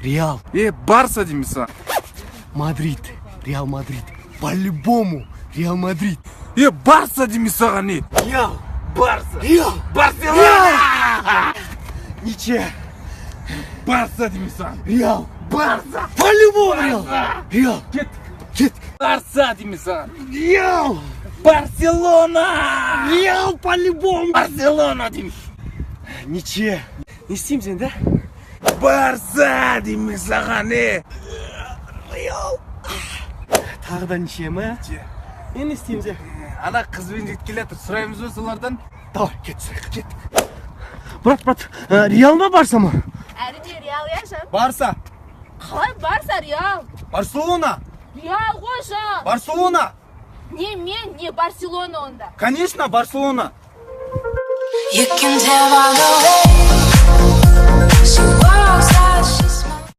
Реал. Барса деймісің. Мадрид. Реал Мадрид. По-любому. Реал Мадрид. Барса деймісің не? Реал. Барса. Реал. Барселона. Ничья. Барса деймісің. Реал. Барса. По-любому Реал. Реал. Кет. Барса деймісің. Реал. Барселона. Реал по-любому. Барселона деймін. Ничья. Не істеймін сен, да? Барса деймісің не? Реал. Тағы да ничья ма? Не істеймін сен? Ана қызбен жігіт келетір, сұраймыз ба солардан? Давай, кет. Брат, Реал ма Барса ма? Әрине Реал яшан. Барса. Қалай Барса Реал? Барселона. Реал ғой жан. Барселона. Не мен, не Барселона онда. Конечно, Барселона. You can tell by the way she walks that